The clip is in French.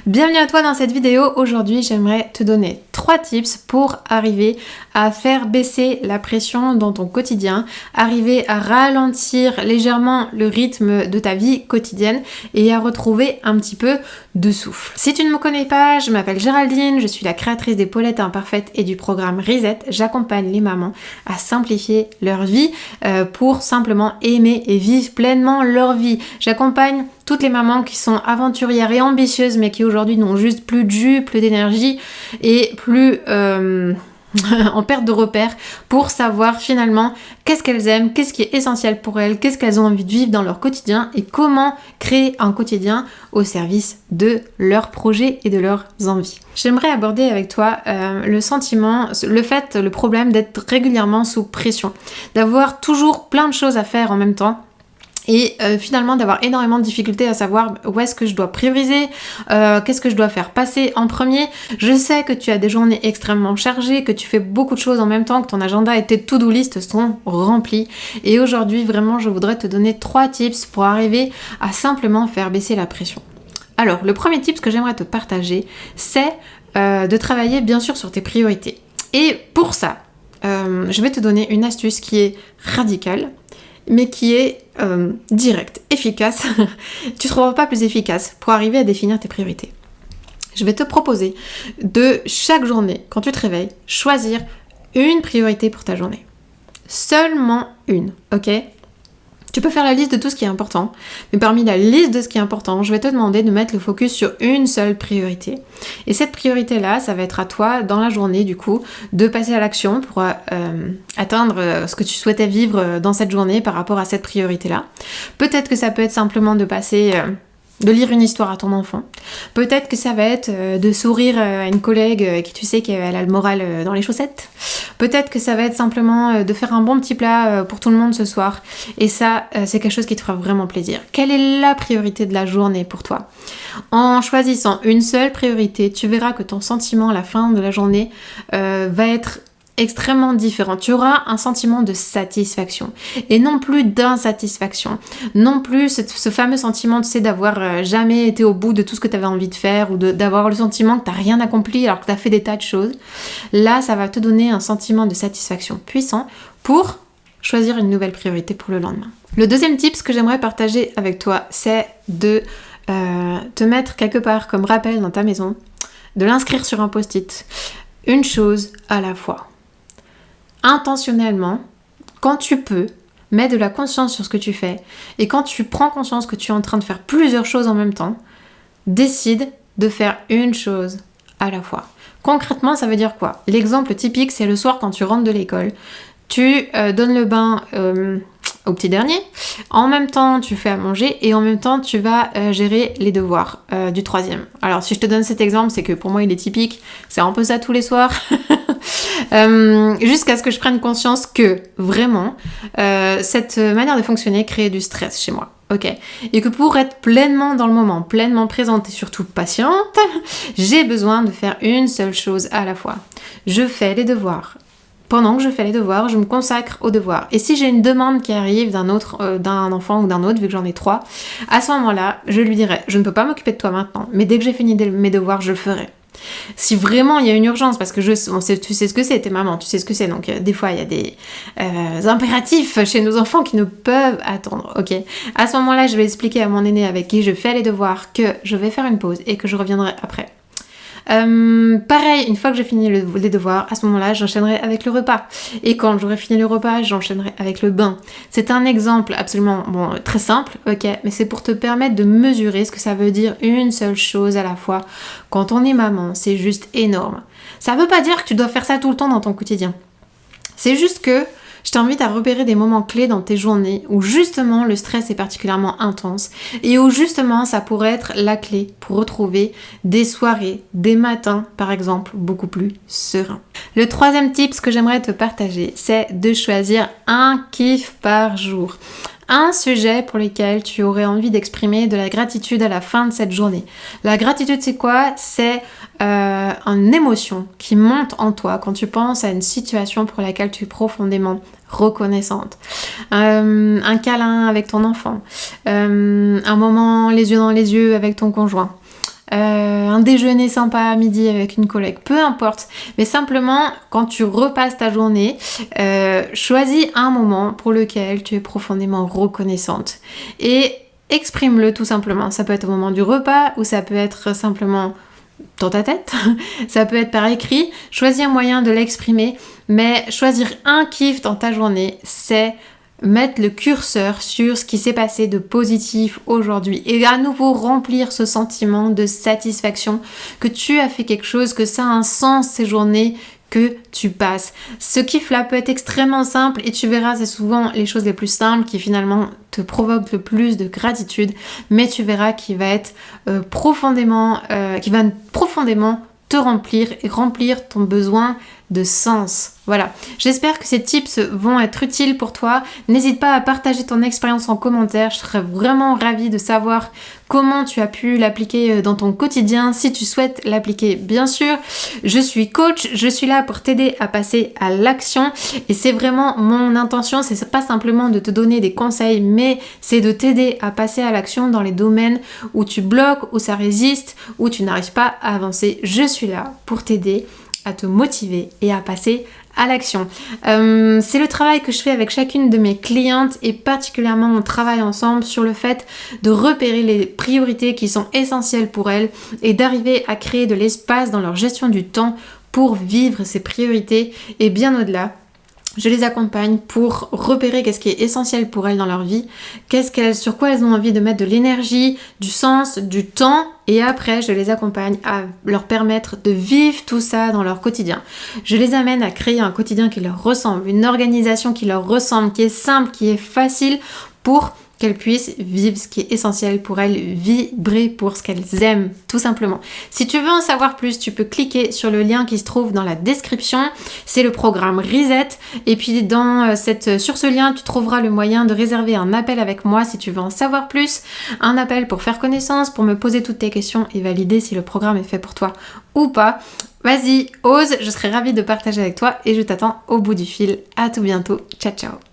Bienvenue à toi dans cette vidéo. Aujourd'hui, j'aimerais te donner 3 tips pour arriver à faire baisser la pression dans ton quotidien, arriver à ralentir légèrement le rythme de ta vie quotidienne et à retrouver un petit peu de souffle. Si tu ne me connais pas, je m'appelle Géraldine, je suis la créatrice des Paulettes Imparfaites et du programme Reset. J'accompagne les mamans à simplifier leur vie pour simplement aimer et vivre pleinement leur vie. J'accompagne toutes les mamans qui sont aventurières et ambitieuses mais qui aujourd'hui n'ont juste plus de jus, plus d'énergie et plus en perte de repères pour savoir finalement qu'est-ce qu'elles aiment, qu'est-ce qui est essentiel pour elles, qu'est-ce qu'elles ont envie de vivre dans leur quotidien et comment créer un quotidien au service de leurs projets et de leurs envies. J'aimerais aborder avec toi le problème d'être régulièrement sous pression, d'avoir toujours plein de choses à faire en même temps. Et finalement d'avoir énormément de difficultés à savoir où est-ce que je dois prioriser, qu'est-ce que je dois faire passer en premier. Je sais que tu as des journées extrêmement chargées, que tu fais beaucoup de choses en même temps, que ton agenda et tes to-do list sont remplis. Et aujourd'hui, vraiment, je voudrais te donner 3 tips pour arriver à simplement faire baisser la pression. Alors, le premier tip que j'aimerais te partager, c'est de travailler bien sûr sur tes priorités. Et pour ça, je vais te donner une astuce qui est radicale, mais qui est directe, efficace. Tu ne trouveras pas plus efficace pour arriver à définir tes priorités. Je vais te proposer de chaque journée, quand tu te réveilles, choisir une priorité pour ta journée. Seulement une, ok ? Tu peux faire la liste de tout ce qui est important, mais parmi la liste de ce qui est important, je vais te demander de mettre le focus sur une seule priorité. Et cette priorité-là, ça va être à toi, dans la journée, du coup, de passer à l'action pour atteindre ce que tu souhaitais vivre dans cette journée par rapport à cette priorité-là. Peut-être que ça peut être simplement de lire une histoire à ton enfant. Peut-être que ça va être de sourire à une collègue qui tu sais qu'elle a le moral dans les chaussettes. Peut-être que ça va être simplement de faire un bon petit plat pour tout le monde ce soir. Et ça, c'est quelque chose qui te fera vraiment plaisir. Quelle est la priorité de la journée pour toi ? En choisissant une seule priorité, tu verras que ton sentiment à la fin de la journée va être extrêmement différent. Tu auras un sentiment de satisfaction et non plus d'insatisfaction. Non plus ce fameux sentiment, tu sais, d'avoir jamais été au bout de tout ce que tu avais envie de faire ou d'avoir le sentiment que tu n'as rien accompli alors que tu as fait des tas de choses. Là, ça va te donner un sentiment de satisfaction puissant pour choisir une nouvelle priorité pour le lendemain. Le deuxième tip que j'aimerais partager avec toi, c'est de te mettre quelque part comme rappel dans ta maison, de l'inscrire sur un post-it, une chose à la fois. Intentionnellement, quand tu peux, mets de la conscience sur ce que tu fais et quand tu prends conscience que tu es en train de faire plusieurs choses en même temps, décide de faire une chose à la fois. Concrètement, ça veut dire quoi ? L'exemple typique, c'est le soir quand tu rentres de l'école, tu donnes le bain au petit dernier, en même temps tu fais à manger et en même temps tu vas gérer les devoirs du troisième. Alors si je te donne cet exemple, c'est que pour moi il est typique, c'est un peu ça tous les soirs. Jusqu'à ce que je prenne conscience que vraiment cette manière de fonctionner crée du stress chez moi, ok, et que pour être pleinement dans le moment, pleinement présente et surtout patiente, j'ai besoin de faire une seule chose à la fois. Je fais les devoirs. Pendant que je fais les devoirs, je me consacre aux devoirs. Et si j'ai une demande qui arrive d'un enfant ou d'un autre, vu que j'en ai 3, à ce moment-là, je lui dirai, je ne peux pas m'occuper de toi maintenant, mais dès que j'ai fini mes devoirs, je le ferai. Si vraiment il y a une urgence, parce que tu sais ce que c'est, t'es maman, tu sais ce que c'est, donc des fois il y a des impératifs chez nos enfants qui ne peuvent attendre, ok. À ce moment-là, je vais expliquer à mon aîné avec qui je fais les devoirs que je vais faire une pause et que je reviendrai après. Pareil, une fois que j'ai fini les devoirs, à ce moment-là, j'enchaînerai avec le repas. Et quand j'aurai fini le repas, j'enchaînerai avec le bain. C'est un exemple absolument très simple, ok, mais c'est pour te permettre de mesurer ce que ça veut dire une seule chose à la fois. Quand on est maman, c'est juste énorme. Ça veut pas dire que tu dois faire ça tout le temps dans ton quotidien. C'est juste que je t'invite à repérer des moments clés dans tes journées où justement le stress est particulièrement intense et où justement ça pourrait être la clé pour retrouver des soirées, des matins par exemple, beaucoup plus sereins. Le troisième tip que j'aimerais te partager, c'est de choisir un kiff par jour. Un sujet pour lequel tu aurais envie d'exprimer de la gratitude à la fin de cette journée. La gratitude, c'est quoi ? C'est une émotion qui monte en toi quand tu penses à une situation pour laquelle tu es profondément reconnaissante. Un câlin avec ton enfant, un moment les yeux dans les yeux avec ton conjoint, un déjeuner sympa à midi avec une collègue, peu importe. Mais simplement, quand tu repasses ta journée, choisis un moment pour lequel tu es profondément reconnaissante. Et exprime-le tout simplement. Ça peut être au moment du repas ou ça peut être simplement dans ta tête, ça peut être par écrit. Choisis un moyen de l'exprimer, mais choisir un kiff dans ta journée, c'est mettre le curseur sur ce qui s'est passé de positif aujourd'hui et à nouveau remplir ce sentiment de satisfaction que tu as fait quelque chose, que ça a un sens ces journées que tu passes. Ce kiff-là peut être extrêmement simple et tu verras, c'est souvent les choses les plus simples qui finalement te provoquent le plus de gratitude, mais tu verras qu'il va être profondément te remplir et remplir ton besoin de sens. Voilà, j'espère que ces tips vont être utiles pour toi. N'hésite pas à partager ton expérience en commentaire, je serais vraiment ravie de savoir comment tu as pu l'appliquer dans ton quotidien, si tu souhaites l'appliquer bien sûr. Je suis coach, je suis là pour t'aider à passer à l'action et c'est vraiment mon intention, c'est pas simplement de te donner des conseils, mais c'est de t'aider à passer à l'action dans les domaines où tu bloques, où ça résiste, où tu n'arrives pas à avancer. Je suis là pour t'aider à te motiver et à passer à l'action. C'est le travail que je fais avec chacune de mes clientes et particulièrement on travaille ensemble sur le fait de repérer les priorités qui sont essentielles pour elles et d'arriver à créer de l'espace dans leur gestion du temps pour vivre ces priorités et bien au-delà. Je les accompagne pour repérer qu'est-ce qui est essentiel pour elles dans leur vie, sur quoi elles ont envie de mettre de l'énergie, du sens, du temps, et après je les accompagne à leur permettre de vivre tout ça dans leur quotidien. Je les amène à créer un quotidien qui leur ressemble, une organisation qui leur ressemble, qui est simple, qui est facile pour qu'elles puissent vivre ce qui est essentiel pour elles, vibrer pour ce qu'elles aiment, tout simplement. Si tu veux en savoir plus, tu peux cliquer sur le lien qui se trouve dans la description. C'est le programme Reset. Et puis sur ce lien, tu trouveras le moyen de réserver un appel avec moi si tu veux en savoir plus. Un appel pour faire connaissance, pour me poser toutes tes questions et valider si le programme est fait pour toi ou pas. Vas-y, ose, je serai ravie de partager avec toi et je t'attends au bout du fil. À tout bientôt. Ciao, ciao.